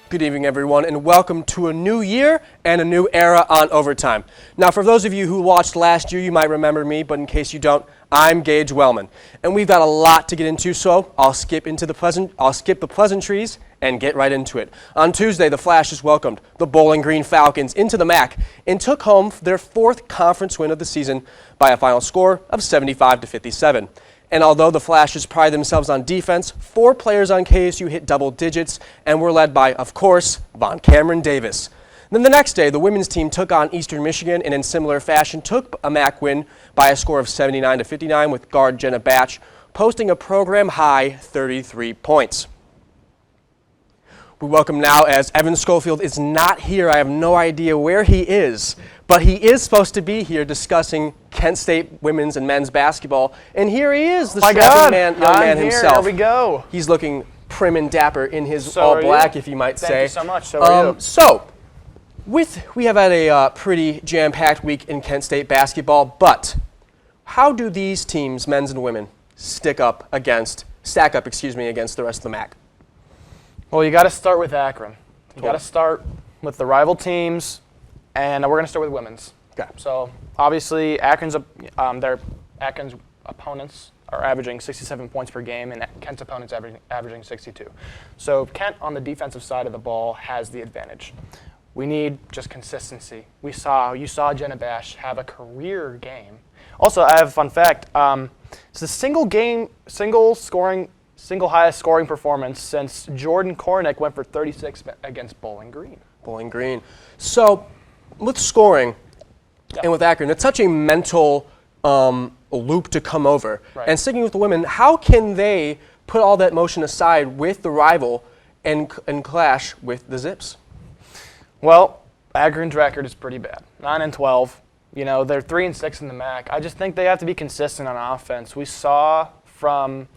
Good evening, everyone, and welcome to a new year and a new era on Overtime. Now, for those of you who watched last year, you might remember me, but in case you don't, I'm Gage Wellman. And we've got a lot to get into, so I'll skip the pleasantries and get right into it. On Tuesday, the Flashes welcomed the Bowling Green Falcons into the MAC and took home their fourth conference win of the season by a final score of 75-57. And although the Flashes pride themselves on defense, 4 players on KSU hit double digits and were led by, of course, Von Cameron Davis. Then the next day, the women's team took on Eastern Michigan and in similar fashion took a MAC win by a score of 79-59 with guard Jenna Batch posting a program-high 33 points. We welcome now, as Evan Schofield is not here. I have no idea where he is, but he is supposed to be here discussing Kent State women's and men's basketball. And here he is, the strapping young man himself. Here we go. He's looking prim and dapper in his all black, if you might say. Thank you so much. So are you. So, we have had a pretty jam-packed week in Kent State basketball, but how do these teams, men's and women, stack up against the rest of the MAC? Well, you got to start with Akron. You got to start with the rival teams, and we're going to start with women's. Okay. So obviously, Akron's opponents are averaging 67 points per game, and Kent's opponents averaging 62. So Kent, on the defensive side of the ball, has the advantage. We need just consistency. You saw Jenna Bash have a career game. Also, I have a fun fact. It's the single highest scoring performance since Jordan Kornick went for 36 against Bowling Green. Bowling Green. So, with scoring and with Akron, it's such a mental loop to come over. Right. And sticking with the women, how can they put all that motion aside with the rival and clash with the Zips? Well, Akron's record is pretty bad. 9-12. You know, they're 3-6 in the MAC. I just think they have to be consistent on offense. We saw from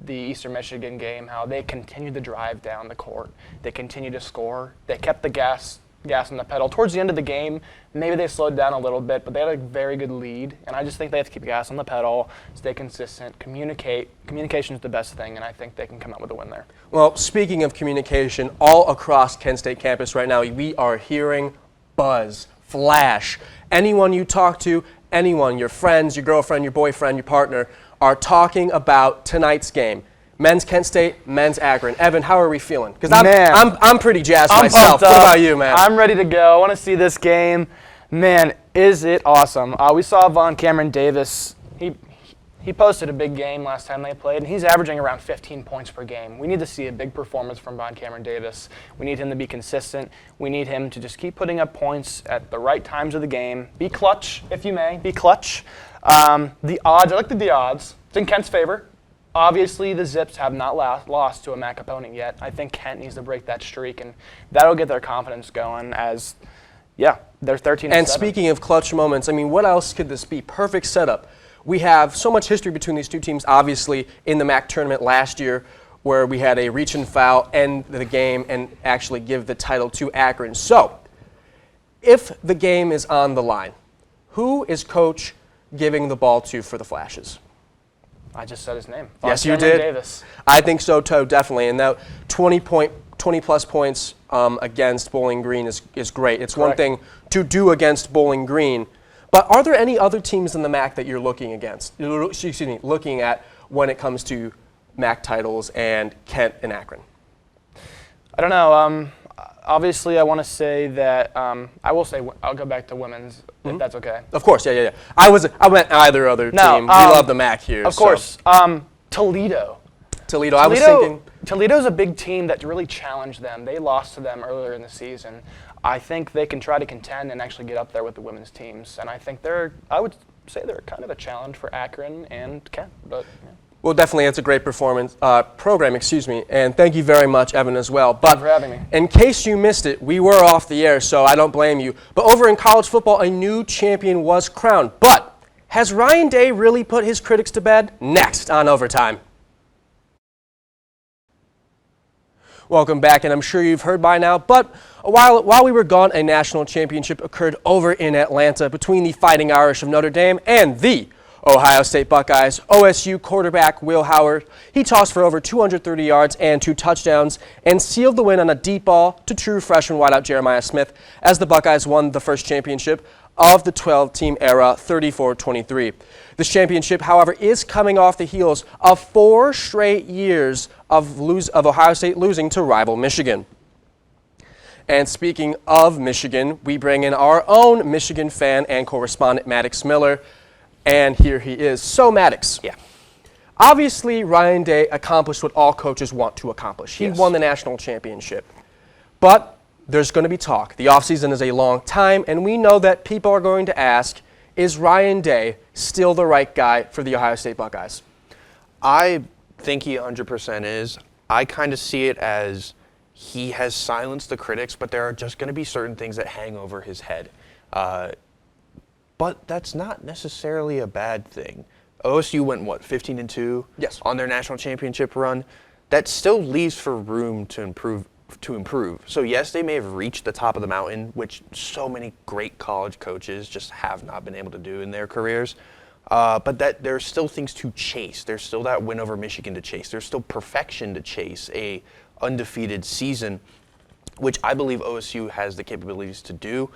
the Eastern Michigan game how they continued to drive down the court. They continued to score. They kept the gas on the pedal. Towards the end of the game, maybe they slowed down a little bit, but they had a very good lead. And I just think they have to keep the gas on the pedal, stay consistent, communicate. Communication is the best thing, and I think they can come out with a win there. Well, speaking of communication, all across Kent State campus right now, we are hearing buzz, flash. Anyone you talk to, anyone, your friends, your girlfriend, your boyfriend, your partner, are talking about tonight's game. Men's Kent State, men's Akron. Evan, how are we feeling? Because I'm pretty jazzed myself. What about you, man? I'm ready to go. I want to see this game. Man, is it awesome. We saw Von Cameron Davis. He posted a big game last time they played, and he's averaging around 15 points per game. We need to see a big performance from Von Cameron Davis. We need him to be consistent. We need him to just keep putting up points at the right times of the game. Be clutch, if you may. Be clutch. The odds, I looked at the odds. It's in Kent's favor. Obviously, the Zips have not lost to a MAC opponent yet. I think Kent needs to break that streak, and that'll get their confidence going as, they're 13-7. And speaking of clutch moments, I mean, what else could this be? Perfect setup. We have so much history between these two teams, obviously, in the MAC tournament last year, where we had a reach and foul end the game and actually give the title to Akron. So, if the game is on the line, who is Coach giving the ball to for the Flashes? I just said his name. Yes, you did. Davis. I think so, too, definitely. And that 20-plus points against Bowling Green is great. It's one thing to do against Bowling Green, but are there any other teams in the MAC that you're looking at when it comes to MAC titles and Kent and Akron? I don't know. Obviously, I want to say that I'll go back to women's, if that's okay. Of course, yeah. I went either other team. We love the MAC here. Of course. Toledo. I was thinking. Toledo's a big team that really challenged them. They lost to them earlier in the season. I think they can try to contend and actually get up there with the women's teams. And I think I would say they're kind of a challenge for Akron and Kent. But yeah. Well, definitely, it's a great program, and thank you very much, Evan, as well. Thank you for having me. In case you missed it, we were off the air, so I don't blame you. But over in college football, a new champion was crowned. But has Ryan Day really put his critics to bed? Next on Overtime. Welcome back, and I'm sure you've heard by now, but while we were gone, a national championship occurred over in Atlanta between the Fighting Irish of Notre Dame and the Ohio State Buckeyes, OSU quarterback Will Howard, he tossed for over 230 yards and 2 touchdowns and sealed the win on a deep ball to true freshman wideout Jeremiah Smith as the Buckeyes won the first championship of the 12-team era 34-23. This championship, however, is coming off the heels of 4 straight years of Ohio State losing to rival Michigan. And speaking of Michigan, we bring in our own Michigan fan and correspondent, Maddox Miller. And here he is. So, Maddox. Yeah. Obviously, Ryan Day accomplished what all coaches want to accomplish. He Yes. won the national championship. But there's going to be talk. The offseason is a long time, and we know that people are going to ask, is Ryan Day still the right guy for the Ohio State Buckeyes? I think he 100% is. I kind of see it as he has silenced the critics, but there are just going to be certain things that hang over his head. But that's not necessarily a bad thing. OSU went, 15-2 Yes. on their national championship run. That still leaves for room to improve. So yes, they may have reached the top of the mountain, which so many great college coaches just have not been able to do in their careers. But that there's still things to chase. There's still that win over Michigan to chase. There's still perfection to chase, a undefeated season, which I believe OSU has the capabilities to do.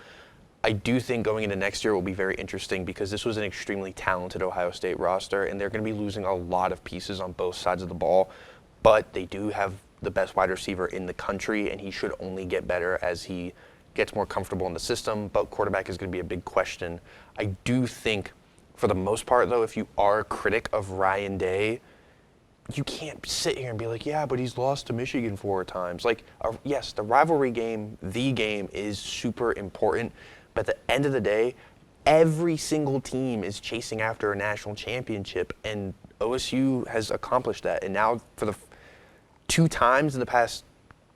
I do think going into next year will be very interesting because this was an extremely talented Ohio State roster, and they're going to be losing a lot of pieces on both sides of the ball. But they do have the best wide receiver in the country, and he should only get better as he gets more comfortable in the system. But quarterback is going to be a big question. I do think, for the most part, though, if you are a critic of Ryan Day, you can't sit here and be like, yeah, but he's lost to Michigan 4 times. Like, yes, the rivalry game, the game, is super important. But at the end of the day, every single team is chasing after a national championship, and OSU has accomplished that. And now for the 2 times in the past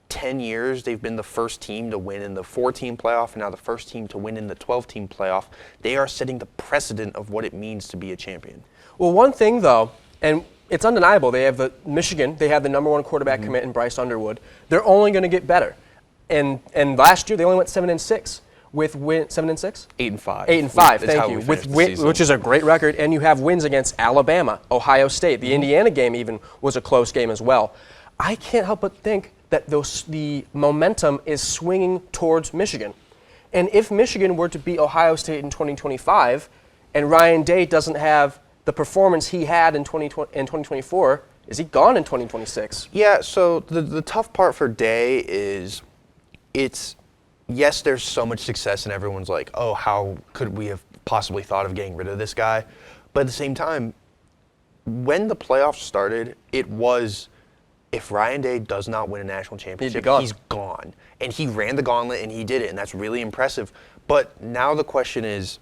10 years, they've been the first team to win in the 4-team playoff and now the first team to win in the 12-team playoff. They are setting the precedent of what it means to be a champion. Well, one thing, though, and it's undeniable, they have Michigan, they have the number 1 quarterback commit in Bryce Underwood. They're only going to get better. And last year, they only went 7-6. With 7-6? 8-5. 8-5. Thank you. Which is a great record, and you have wins against Alabama, Ohio State. The Indiana game even was a close game as well. I can't help but think that the momentum is swinging towards Michigan, and if Michigan were to beat Ohio State in 2025, and Ryan Day doesn't have the performance he had in 2024, is he gone in 2026? Yeah. So the tough part for Day is yes, there's so much success, and everyone's like, oh, how could we have possibly thought of getting rid of this guy? But at the same time, when the playoffs started, it was, if Ryan Day does not win a national championship, he's gone. And he ran the gauntlet, and he did it, and that's really impressive. But now the question is,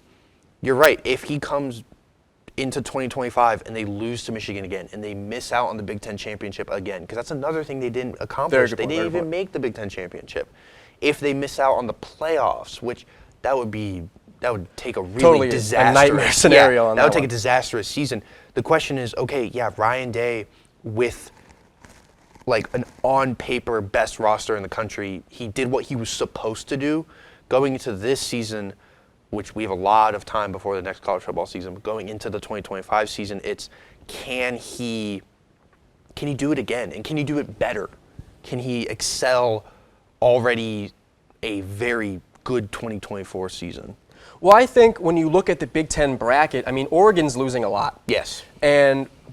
you're right, if he comes into 2025 and they lose to Michigan again, and they miss out on the Big Ten championship again, because that's another thing they didn't accomplish. They didn't even make the Big Ten championship. If they miss out on the playoffs, which that would take a really disastrous a nightmare scenario. On that would take a disastrous season. The question is, okay, yeah, Ryan Day with like an on paper best roster in the country, he did what he was supposed to do. Going into this season, which we have a lot of time before the next college football season, but going into the 2025 season, it's can he do it again, and can he do it better? Can he excel already a very good 2024 season? Well, I think when you look at the Big Ten bracket, I mean, Oregon's losing a lot. Yes.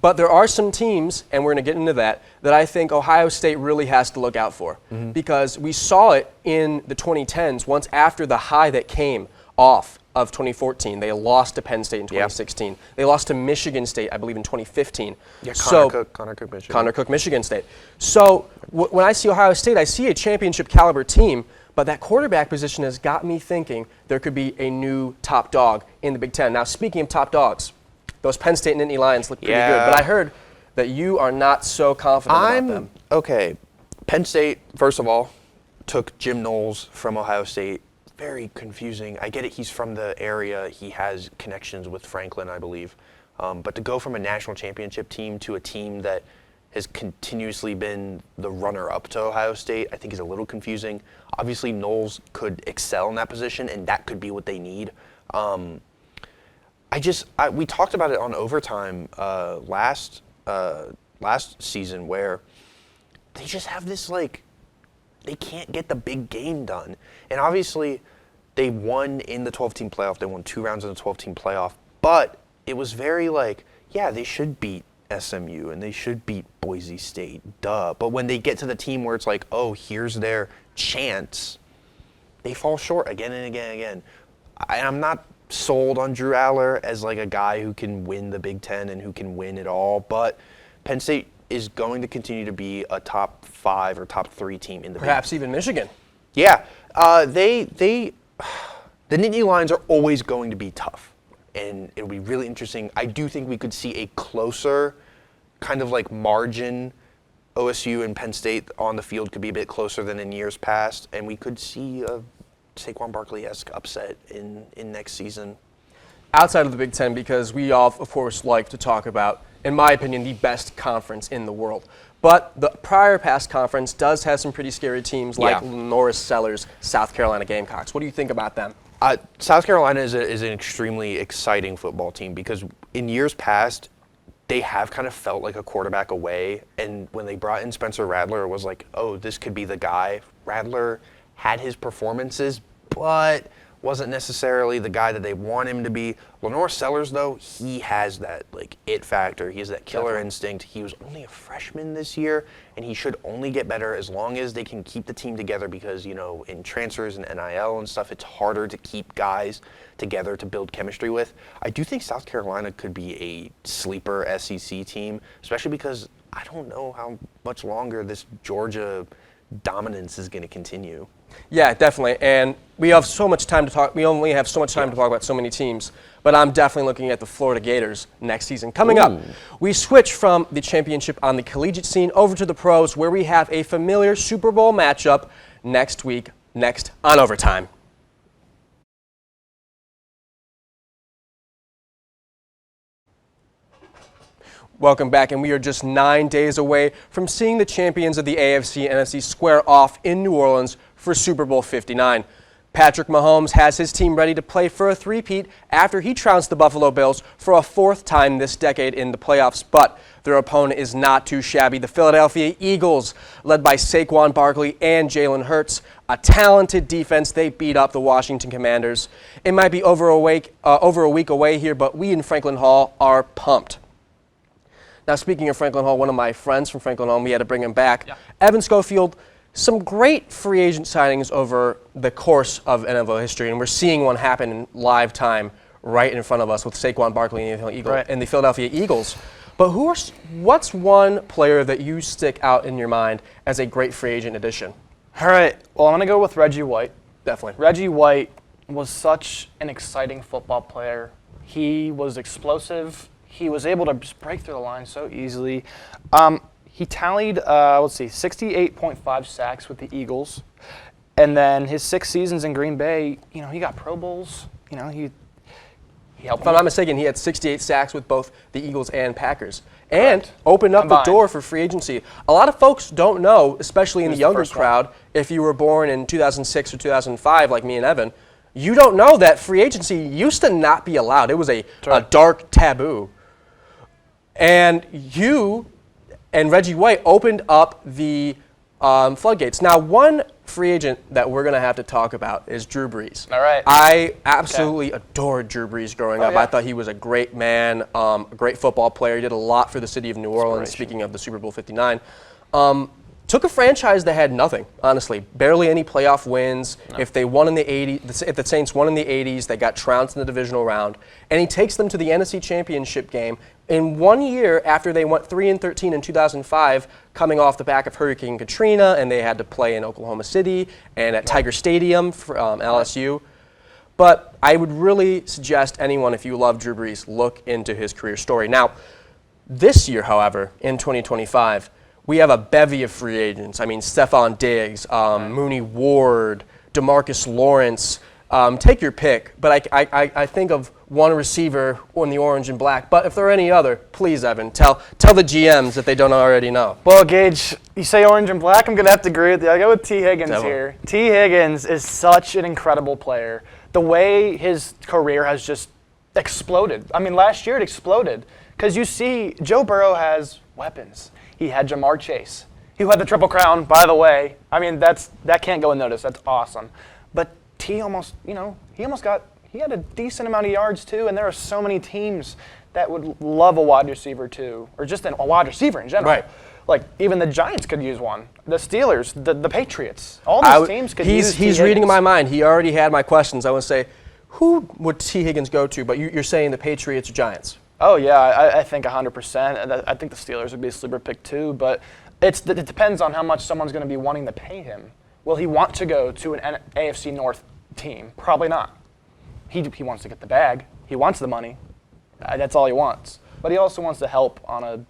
But there are some teams, and we're going to get into that I think Ohio State really has to look out for. Because we saw it in the 2010s, once after the high that came off of 2014. They lost to Penn State in 2016. Yep. They lost to Michigan State, I believe, in 2015. Yeah, Connor Cook, Michigan. Connor Cook, Michigan State. So when I see Ohio State, I see a championship caliber team, but that quarterback position has got me thinking there could be a new top dog in the Big Ten. Now, speaking of top dogs, those Penn State and Nittany Lions look pretty good, but I heard that you are not so confident about them. Okay. Penn State, first of all, took Jim Knowles from Ohio State. Very confusing. I get it. He's from the area. He has connections with Franklin, I believe. But to go from a national championship team to a team that has continuously been the runner-up to Ohio State, I think is a little confusing. Obviously, Knowles could excel in that position, and that could be what they need. we talked about it on overtime last season where they just have this they can't get the big game done. And obviously they won in the 12-team playoff. They won 2 rounds in the 12-team playoff. But it was very they should beat SMU and they should beat Boise State, duh. But when they get to the team where it's oh, here's their chance, they fall short again and again and again. I'm not sold on Drew Aller as a guy who can win the Big Ten and who can win it all, but Penn State is going to continue to be a top 5 or top 3 team in the Perhaps even Michigan. Yeah, the Nittany Lions are always going to be tough, and it'll be really interesting. I do think we could see a closer kind of margin. OSU and Penn State on the field could be a bit closer than in years past, and we could see a Saquon Barkley-esque upset in next season. Outside of the Big Ten, because we all, of course, like to talk about, in my opinion, the best conference in the world. But the prior past conference does have some pretty scary teams like Norris Sellers, South Carolina Gamecocks. What do you think about them? South Carolina is an extremely exciting football team because in years past, they have kind of felt like a quarterback away. And when they brought in Spencer Rattler, it was oh, this could be the guy. Rattler had his performances, but wasn't necessarily the guy that they want him to be. Lenore Sellers, though, he has that it factor. He has that killer instinct. He was only a freshman this year, and he should only get better as long as they can keep the team together because, in transfers and NIL and stuff, it's harder to keep guys together to build chemistry with. I do think South Carolina could be a sleeper SEC team, especially because I don't know how much longer this Georgia dominance is going to continue. Yeah, definitely. And we have so much time to talk. We only have so much time to talk about so many teams. But I'm definitely looking at the Florida Gators next season. Coming up, we switch from the championship on the collegiate scene over to the pros, where we have a familiar Super Bowl matchup next week, next on Overtime. Welcome back, and we are just 9 days away from seeing the champions of the AFC and NFC square off in New Orleans for Super Bowl 59. Patrick Mahomes has his team ready to play for a three-peat after he trounced the Buffalo Bills for a 4th time this decade in the playoffs, but their opponent is not too shabby. The Philadelphia Eagles, led by Saquon Barkley and Jalen Hurts, a talented defense, they beat up the Washington Commanders. It might be over a week away here, but we in Franklin Hall are pumped. Now, speaking of Franklin Hall, one of my friends from Franklin Hall, we had to bring him back. Yeah. Evan Schofield, some great free agent signings over the course of NFL history, and we're seeing one happen in live time right in front of us with Saquon Barkley and the Philadelphia Eagles. But what's one player that you stick out in your mind as a great free agent addition? All right. Well, I'm going to go with Reggie White. Definitely. Reggie White was such an exciting football player. He was explosive. He was able to just break through the line so easily. He tallied, 68.5 sacks with the Eagles. And then his 6 seasons in Green Bay, he got Pro Bowls. He helped. If I'm not mistaken, he had 68 sacks with both the Eagles and Packers. And opened up the door for free agency. A lot of folks don't know, especially in the younger crowd, if you were born in 2006 or 2005 like me and Evan, you don't know that free agency used to not be allowed. It was a dark taboo. And you and Reggie White opened up the floodgates. Now, one free agent that we're going to have to talk about is Drew Brees. All right. I absolutely adored Drew Brees growing up. Yeah. I thought he was a great man, a great football player. He did a lot for the city of New Orleans, speaking of the Super Bowl 59. Took a franchise that had nothing, honestly. Barely any playoff wins. No. If they won in the 80s, if the Saints won in the 80s, they got trounced in the divisional round. And he takes them to the NFC Championship game in 1 year after they went 3-13 in 2005, coming off the back of Hurricane Katrina, and they had to play in Oklahoma City and at Tiger Stadium for LSU. But I would really suggest anyone, if you love Drew Brees, look into his career story. Now, this year, however, in 2025, we have a bevy of free agents. I mean, Stephon Diggs, Mooney Ward, DeMarcus Lawrence. Take your pick. But I think of one receiver in the orange and black. But if there are any other, please, Evan, tell the GMs that they don't already know. Well, Gage, you say orange and black, I'm going to have to agree with you. I go with T. Higgins here. T. Higgins is such an incredible player. The way his career has just exploded. I mean, last year it exploded because you see Joe Burrow has weapons. He had Jamar Chase, who had the Triple Crown, by the way. I mean, that can't go unnoticed. That's awesome. But he had a decent amount of yards too, and there are so many teams that would love a wide receiver too, or just a wide receiver in general. Right. Like even the Giants could use one. The Steelers, the Patriots, all these teams could use T. He's reading Higgins. my mind. He already had my questions. I want to say, who would T. Higgins go to? But you're saying the Patriots or Giants? Oh yeah, I think 100%. I think the Steelers would be a sleeper pick too, but it depends on how much someone's going to be wanting to pay him. Will he want to go to an AFC North team? Probably not. He wants to get the bag. He wants the money. That's all he wants. But he also wants to help on a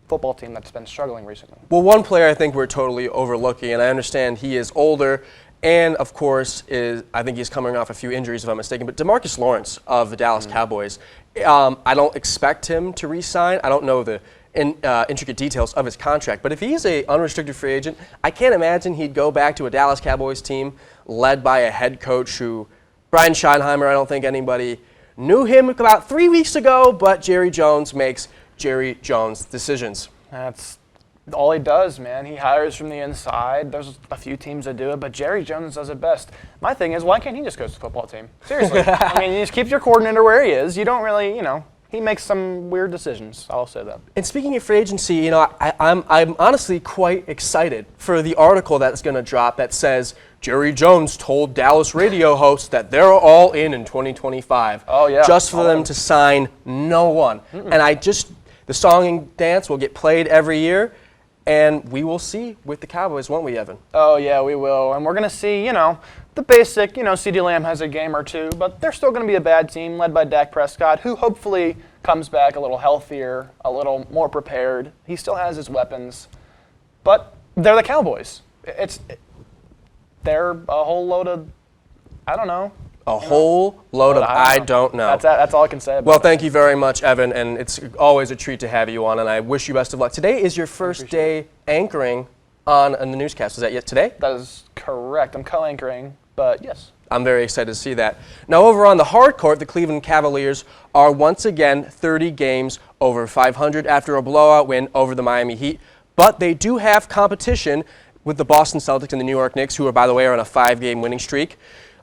football team that's been struggling recently. Well, one player I think we're totally overlooking, and I understand he is older, and of course I think he's coming off a few injuries if I'm mistaken, but DeMarcus Lawrence of the Dallas Cowboys. I don't expect him to re-sign. I don't know the intricate details of his contract, but if he's an unrestricted free agent, I can't imagine he'd go back to a Dallas Cowboys team led by a head coach who, Brian Schottenheimer, I don't think anybody knew him about 3 weeks ago, but Jerry Jones makes Jerry Jones decisions. That's all he does, man. He hires from the inside. There's a few teams that do it, but Jerry Jones does it best. My thing is, why can't he just go to the football team? Seriously. I mean, you just keep your coordinator where he is. You don't really, he makes some weird decisions. I'll say that. And speaking of free agency, I'm honestly quite excited for the article that's going to drop that says Jerry Jones told Dallas radio hosts that they're all in 2025. Oh, yeah. Just for them to sign no one. And the song and dance will get played every year, and we will see with the Cowboys, won't we, Evan? Oh, yeah, we will. And we're going to see, the basic, CeeDee Lamb has a game or two, but they're still going to be a bad team led by Dak Prescott, who hopefully comes back a little healthier, a little more prepared. He still has his weapons, but they're the Cowboys. They're a whole load of, I don't know. A whole load of I don't know. That's all I can say about Well, it. thank you very much, Evan, and it's always a treat to have you on, and I wish you best of luck. Today is your first day anchoring on the newscast. Is that yet today? That is correct. I'm co-anchoring, but yes. I'm very excited to see that. Now, over on the hard court, the Cleveland Cavaliers are once again 30 games over 500 after a blowout win over the Miami Heat, but they do have competition with the Boston Celtics and the New York Knicks, who, by the way, are on a 5-game winning streak.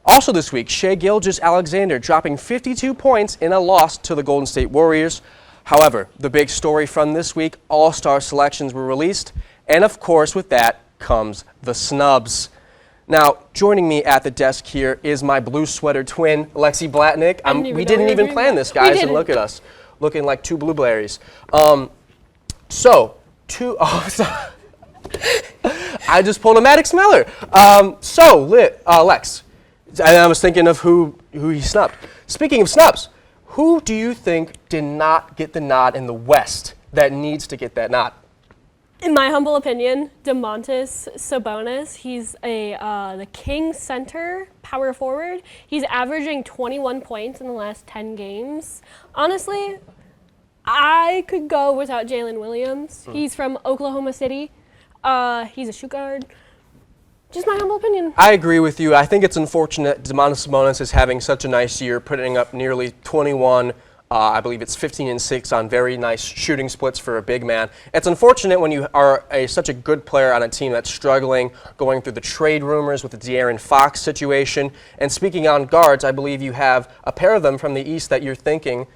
Also this week, Shai Gilgeous-Alexander dropping 52 points in a loss to the Golden State Warriors. However, the big story from this week, all-star selections were released, and of course with that comes the snubs. Now, joining me at the desk here is my blue sweater twin, Lexi Blatnick. We didn't even plan this, guys, and look at us, looking like two blueberries. I just pulled a Maddox Miller. Lex, and I was thinking of who he snubbed. Speaking of snubs, who do you think did not get the nod in the West that needs to get that nod? In my humble opinion, Domantas Sabonis. He's the king center, power forward. He's averaging 21 points in the last 10 games. Honestly, I could go without Jalen Williams. He's from Oklahoma City. He's a shoot guard. Just my humble opinion. I agree with you. I think it's unfortunate Domantas Sabonis is having such a nice year, putting up nearly 21. I believe it's 15 and 6 on very nice shooting splits for a big man. It's unfortunate when you are such a good player on a team that's struggling, going through the trade rumors with the De'Aaron Fox situation. And speaking on guards, I believe you have a pair of them from the East that you're thinking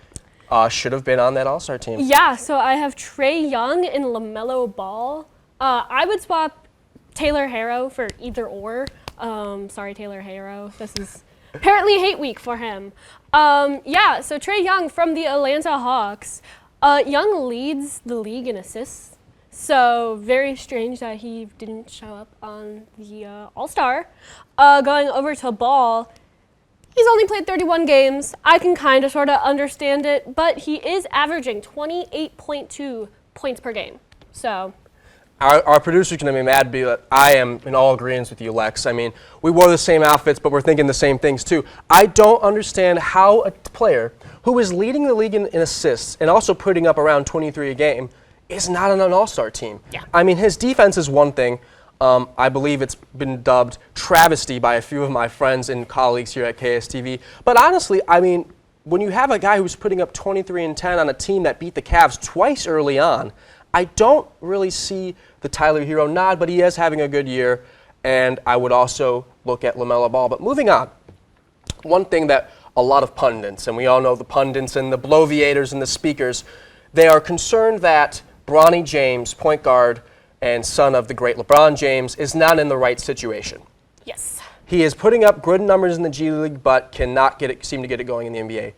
should have been on that All-Star team. Yeah, so I have Trae Young and LaMelo Ball. I would swap Taylor Harrow for either or. Sorry, Taylor Harrow. This is apparently hate week for him. So Trae Young from the Atlanta Hawks. Young leads the league in assists, so very strange that he didn't show up on the All-Star. Going over to Ball, he's only played 31 games. I can kind of sort of understand it, but he is averaging 28.2 points per game. So Our producer's going to be mad, but I am in all agreement with you, Lex. I mean, we wore the same outfits, but we're thinking the same things, too. I don't understand how a player who is leading the league in assists and also putting up around 23 a game is not on an All-Star team. Yeah. I mean, his defense is one thing. I believe it's been dubbed travesty by a few of my friends and colleagues here at KSTV. But honestly, I mean, when you have a guy who's putting up 23 and 10 on a team that beat the Cavs twice early on, I don't really see the Tyler Hero nod, but he is having a good year, and I would also look at LaMelo Ball. But moving on, one thing that a lot of pundits, and we all know the pundits and the bloviators and the speakers, they are concerned that Bronny James, point guard and son of the great LeBron James, is not in the right situation. Yes. He is putting up good numbers in the G League, but cannot seem to get it going in the NBA.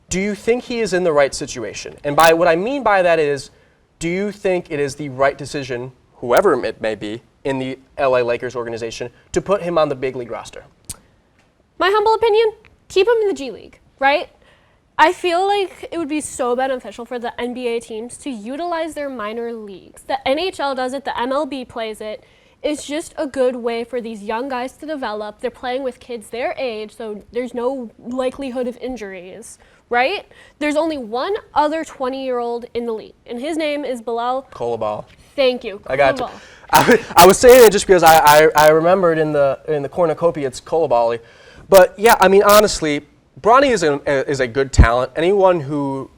Do you think he is in the right situation? And by what I mean by that is, do you think it is the right decision, whoever it may be, in the LA Lakers organization, to put him on the big league roster? My humble opinion, keep him in the G League, right? I feel like it would be so beneficial for the NBA teams to utilize their minor leagues. The NHL does it, the MLB plays it. It's just a good way for these young guys to develop. They're playing with kids their age, so there's no likelihood of injuries, right? There's only one other 20-year-old in the league, and his name is Bilal. Colaball. Thank you. I got you. Colaball. I was saying it just because I remembered in the cornucopia it's Colabali. But yeah, I mean, honestly, Bronny is a good talent. Anyone who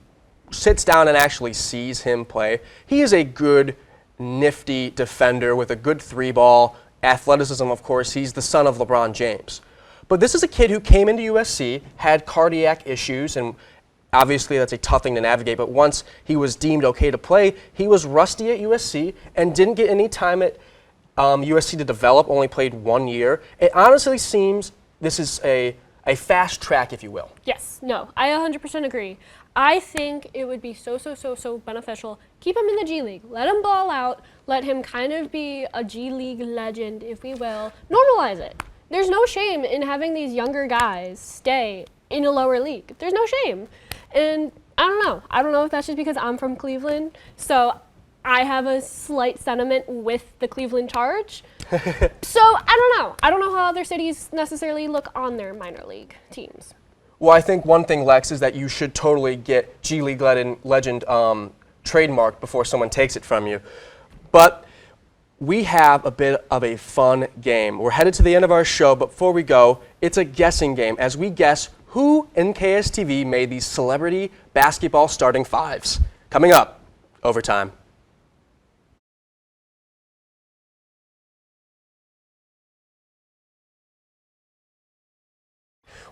sits down and actually sees him play, he is a good, nifty defender with a good three ball, athleticism, of course. He's the son of LeBron James. But this is a kid who came into USC, had cardiac issues, and obviously that's a tough thing to navigate, but once he was deemed okay to play, he was rusty at USC and didn't get any time at USC to develop, only played 1 year. It honestly seems this is a fast track, if you will. Yes, no, I 100% agree. I think it would be so beneficial. Keep him in the G League. Let him ball out. Let him kind of be a G League legend, if we will. Normalize it. There's no shame in having these younger guys stay in a lower league. There's no shame. And I don't know. I don't know if that's just because I'm from Cleveland. So I have a slight sentiment with the Cleveland Charge. So I don't know. I don't know how other cities necessarily look on their minor league teams. Well, I think one thing, Lex, is that you should totally get G League legend trademarked before someone takes it from you. But we have a bit of a fun game. We're headed to the end of our show, but before we go, it's a guessing game as we guess who in KSTV made these celebrity basketball starting fives. Coming up, overtime.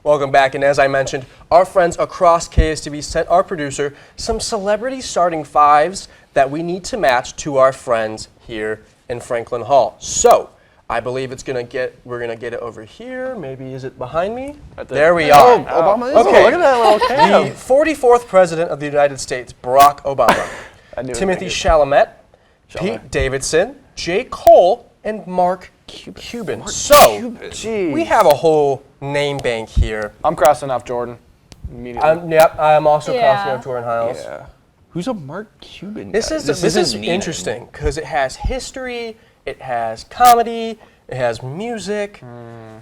Welcome back, and as I mentioned, our friends across KSTV sent our producer some celebrity starting fives that we need to match to our friends here in Franklin Hall. So, I believe we're gonna get it over here. Maybe is it behind me? There we are. Obama is Okay. Look at that little cam. The 44th President of the United States, Barack Obama, I knew it Timothy was Chalamet, Pete Davidson, J. Cole, and Mark Cuban. Jeez. We have a whole name bank here. I'm crossing off Jordan immediately. I'm also Yeah. crossing out Jordan Hiles. Yeah. Who's a Mark Cuban? This guy? is isn't interesting because it has history, it has comedy, it has music.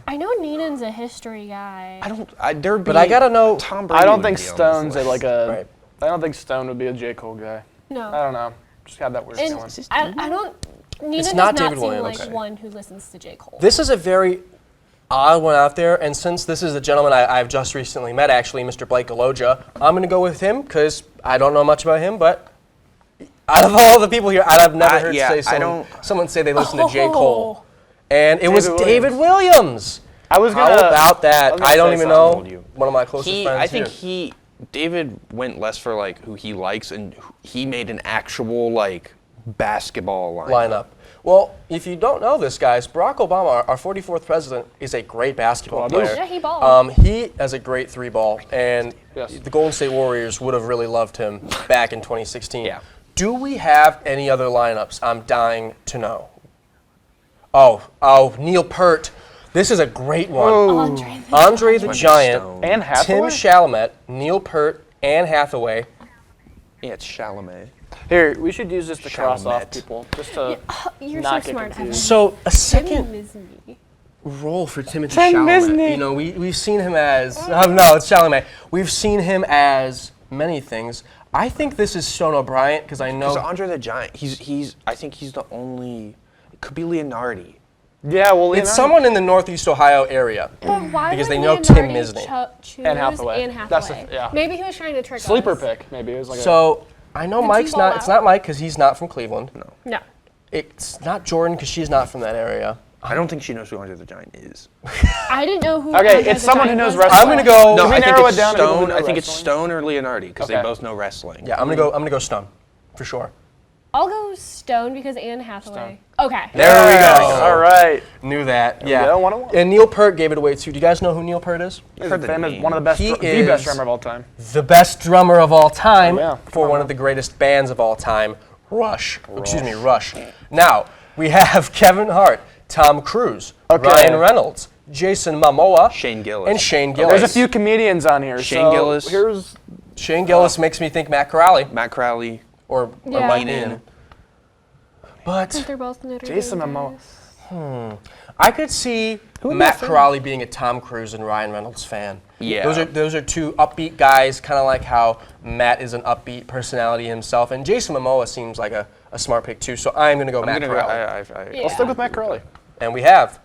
I know Neenan's a history guy. But I gotta know. Tom Brady I don't would think be on this Stone's list. like a. Right. I don't think Stone would be a J. Cole guy. No. I don't know. Just have that weird And feeling. I don't. Neenan It's does not not David seem Williams. like Okay. one who listens to J. Cole. This is a very odd one out there, and since this is a gentleman I've just recently met, actually, Mr. Blake Aloja, I'm going to go with him because I don't know much about him, but out of all the people here, I've never heard someone say they listen to J. Cole. And it was David Williams. I was How gonna. about that? gonna I don't say even something. know. One of my closest friends I think here. David went less for like who he likes, and he made an actual like basketball lineup. Well, if you don't know this, guys, Barack Obama, our 44th president, is a great basketball player. Yeah, he balled. He has a great three ball, and Yes. the Golden State Warriors would have really loved him back in 2016. Yeah. Do we have any other lineups? I'm dying to know. Oh, Neil Peart. This is a great one. Andre the Giant, Anne Hathaway? Tim Chalamet, Neil Peart, Anne Hathaway. Yeah, it's Chalamet. Here, we should use this to cross off Chalamet. people, just to You're not so get smart, Evan. confused. So a second Disney. role for Timothy Tim Chalamet. Disney. You know, we've seen him as no, it's Chalamet. We've seen him as many things. I think this is Stone O'Brien because I know Because Andre the Giant, I think he's the only. It could be Leonardi. Yeah, well, It's someone in the Northeast Ohio area. But why Because would they know Tim Leonardi Misney. choose Anne Hathaway. Anne That's Hathaway? yeah. Maybe he was trying to trick Sleeper us. pick, maybe. It was like So I know Did Mike's she fall not. It's out? not Mike because he's not from Cleveland. No. No. It's not Jordan because she's not from that area. I don't think she knows who Andre the Giant is. I didn't know who. Okay, Andre it's the someone Giant who knows was. wrestling. I'm gonna go. No, we I think narrow it's it down to people who Stone. know I think it's wrestling? Stone or Leonardi because they Okay. both know wrestling. Yeah, I'm gonna go Stone, for sure. I'll go Stone because Anne Hathaway. Okay. There we go. All right. Knew that. we go, 1-1. And Neil Peart gave it away too. Do you guys know who Neil Peart is? He's heard the famous, name. one of the best, He the best is- drummer of all time. The best drummer of all time Oh, yeah. for one of the greatest bands of all time, Rush. Excuse me, Rush. Now we have Kevin Hart, Tom Cruise, Okay. Ryan Reynolds, Jason Momoa, Shane Gillis. and Shane Gillis. There's a few comedians on here. Shane so Gillis. Here's Shane Gillis makes me think Matt Corrali Matt Crowley. or Yeah. Mike Lean in. Noonan. But They're both Notre Jason Dame Momoa. guys. I could see Matt Corrali being a Tom Cruise and Ryan Reynolds fan. Yeah. Those are two upbeat guys, kind of like how Matt is an upbeat personality himself, and Jason Momoa seems like a smart pick too. So I'm gonna go Matt Corrali. Yeah. Let's stick with Matt Corelli. And we have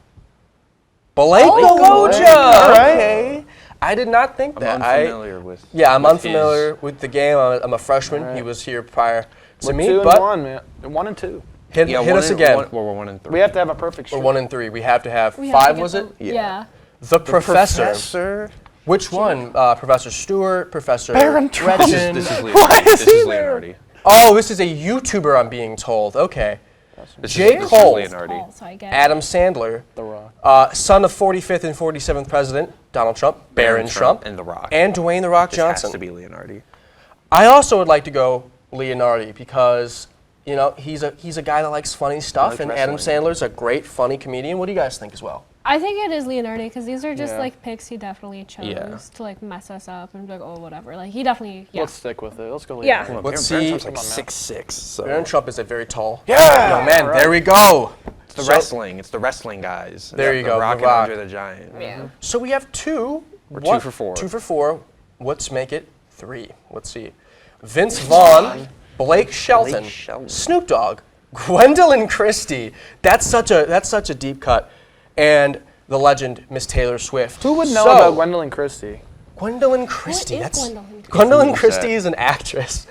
Blake Blake. Woj. All right. Okay. I did not think that. I'm unfamiliar with. Yeah, I'm with unfamiliar with the game. I'm a freshman. All right. He was here prior to We're me, 2 and but 1, man. 1 and 2. hit Yeah, us again. Well, we're 1 and 3. We have to have a perfect We're streak. 1 and 3. We have to have We have to 5. get Was them- it? Yeah. The Professor. Professor. Which one? Professor Stewart, Professor Baron Trump. Gretchen. This is Leonardi. This is Leonardi. Oh, this is a YouTuber I'm being told. Okay. This J. is Cole. Leonardi. Oh, so I get Adam Sandler, The Rock. son of 45th and 47th President Donald Trump, Barron Trump, and The Rock. and Dwayne The Rock This Johnson. has to be Leonardi. I also would like to go Leonardi because he's a guy that likes funny stuff, Likes and Adam wrestling. Sandler's a great funny comedian. What do you guys think as well? I think it is Leonardi because these are just Yeah. like picks he definitely chose Yeah. to like mess us up and be like, oh whatever. Like he definitely Let's stick with it. Let's go Leonardi. Yeah. Let's Baron see. Trump's like Come on now. 6'6", so Barron Trump is a very tall. Yeah! Young man. All right. There we go. it's the So- wrestling. It's the wrestling guys. There you the go, Rock The and Rock. Andre the Giant. Yeah. So we have two. We're 2 for 4. 2 for 4. Let's make it 3. Let's see. Vince Vaughn, Blake Shelton, Blake Shelton. Snoop Dogg, Gwendolyn Christie. That's such a deep cut, and the legend Miss Taylor Swift. Who would know So, about Gwendolyn Christie? Gwendolyn Christie. is That's Gwendolyn Christie? Gwendolyn Who's Christie that? is an actress.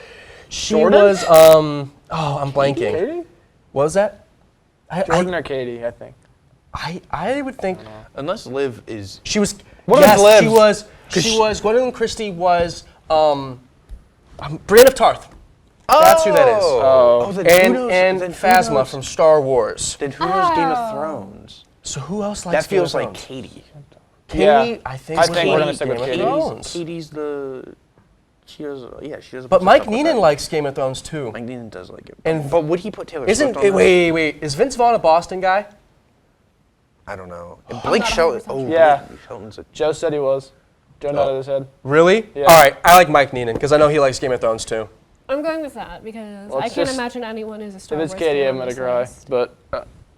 She Jordan? was oh, I'm blanking. Katie? What was that? Jordan or Katie, I think. I would think Unless Liv is. she was. What yes, are she Liv's? was. She was. Gwendolyn Christie was Brienne of Tarth. That's who that is. Oh. then And who knows- and then who Phasma knows- from Star Wars. Then who knows Game Oh. of Thrones? So who else likes That feels Game of like Thrones? Katie. Katie, Yeah. I think. I think we're gonna likes stick with Game of Katie. Thrones. Katie's the. She does. Yeah, she does. a But bunch of Mike stuff with Neenan that. likes Game of Thrones too. Mike Neenan does like it. And- but would he put Taylor Isn't Swift on that? wait? Is Vince Vaughn a Boston guy? I don't know. And Blake Shelton. Oh, Yeah. Blake Shelton's a. Joe said he was. Joe nodded his head. Really? Yeah. All right. I like Mike Neenan because I know he likes Game of Thrones too. I'm going with that because Well, I it's can't just- imagine anyone who's a Star If Wars it's Katie, fan I'm on gonna this cry. list. But.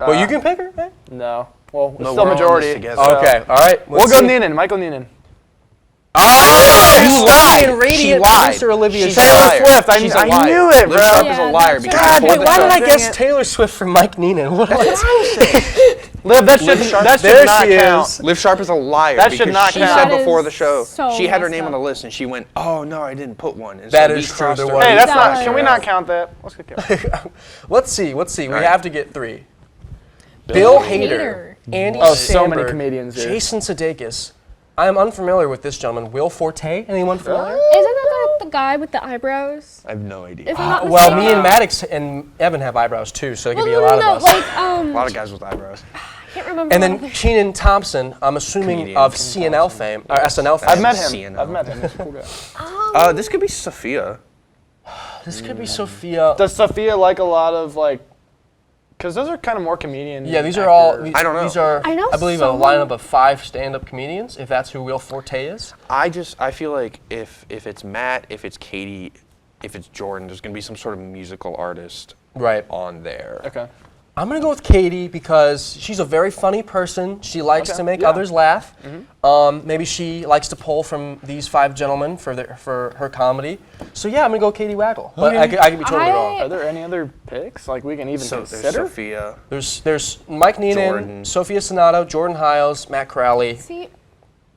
Well, you can pick her. Right? No. Well, it's No, still we're on this majority. together. so- Okay. All right. We'll let's go see. Neenan. Michael Neenan. You lied. And radiant She lied. producer Olivia She's Sharp. a Taylor liar. Swift. She's a I liar. knew it, Liv bro. Sharp is Yeah, a liar that's because right. she God, told wait, the why did I show. guess Taylor Swift for Mike Neenan? What am I Liv, that should Sharp- that There should not she count. is. Liv Sharp is a liar. That should because not she count. said That before is the show so she had her messed name on the up. list and she went, "Oh no, I didn't put one." And That so we is true, crossed there her was. out. Hey, that's That not. Can we was- not count that? Let's get count. Let's see. We right. have to get 3. Bill Hader, Hader. Andy Oh, so many Samberg, comedians here. Jason Sudeikis. I am unfamiliar with this gentleman. Will Forte. Anyone familiar? Isn't that the guy with the eyebrows? I have no idea. If I'm not Well, mistaken. me and Maddox and Evan have eyebrows too, so it could Well, be a no, lot no, of no, us. like A lot of guys with eyebrows. I can't remember. And what then other- Keenan Thompson, I'm assuming Comedian of Keenan CNL fame or SNL fame. I've met him. CNL. I've met him. He's a cool guy. This could be Sophia. This could be Sophia. Does Sophia like a lot of like? Because those are kind of more comedian. Yeah, these are all. actor- I don't know. These are, I know believe, someone- a lineup of 5 stand-up comedians. If that's who Will Forte is. I feel like if it's Matt, if it's Katie, if it's Jordan, there's gonna be some sort of musical artist Right. on there. Okay. I'm going to go with Katie because she's a very funny person. She likes Okay, to make yeah. others laugh. Maybe she likes to pull from these 5 gentlemen for her comedy. So yeah, I'm going to go Katie Waggle. But I could be totally wrong. Are there any other picks like we can even So there's consider? Sophia. There's Mike Neenan, Jordan. Sophia Sonato, Jordan Hiles, Matt Crowley, See,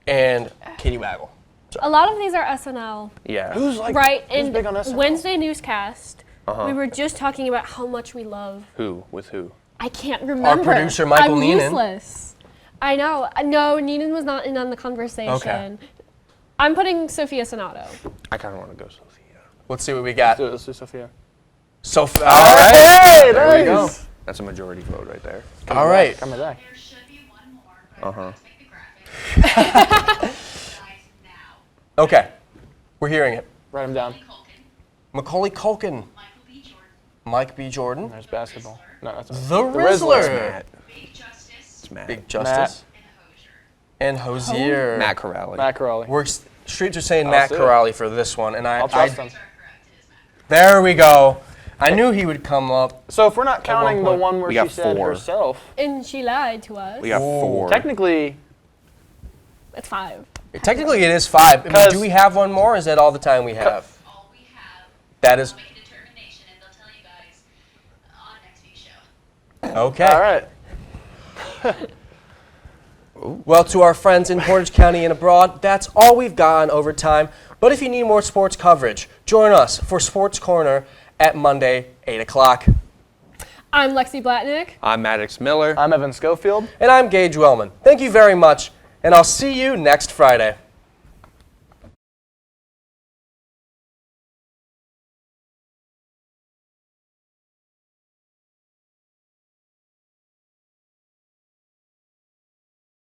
and Katie Waggle. a lot of these are SNL. Yeah. Who's like Right, who's and big on SNL? Wednesday newscast, we were just talking about how much we love. Who? With who? I can't remember. producer, Michael I'm Neenan. useless. I know. No, Neenan was not in on the conversation. Okay. I'm putting Sophia Sonato. I kind of want to go Sophia. Let's see what we got. Let's do Sophia. Sophia. Hey, There we go. nice. That's a majority vote right there. All right. Coming back. There should be one more, but I forgot to make the graphic. Guys, now. Okay. We're hearing it. Write him down. Culkin, Macaulay Culkin, Michael B. Jordan, Mike B. Jordan, There's basketball. No, that's The Rizzler. Rizzler, Matt. Big Justice, It's Matt. Big Justice, and and Hosier. Hosier. Matt Corrali. Matt Crowley. Streets are saying I'll Matt see it. Corrali for this one, and I'll trust him. Are correct, it is Matt. There we go. I knew he would come up. So if we're not counting the point. one where We she got said 4. herself, And she lied to us. We got 4. technically, It's 5. Technically, it is 5. I mean, 'Cause- do we have one more? Or is that all the time we have? All we have, That is they'll make a determination and they'll tell you guys on next week's show. okay. all right. Well, to our friends in Portage County and abroad, that's all we've got on Overtime. But if you need more sports coverage, join us for Sports Corner at Monday, 8 o'clock. I'm Lexi Blatnick. I'm Maddox Miller. I'm Evan Schofield. And I'm Gage Wellman. Thank you very much, and I'll see you next Friday.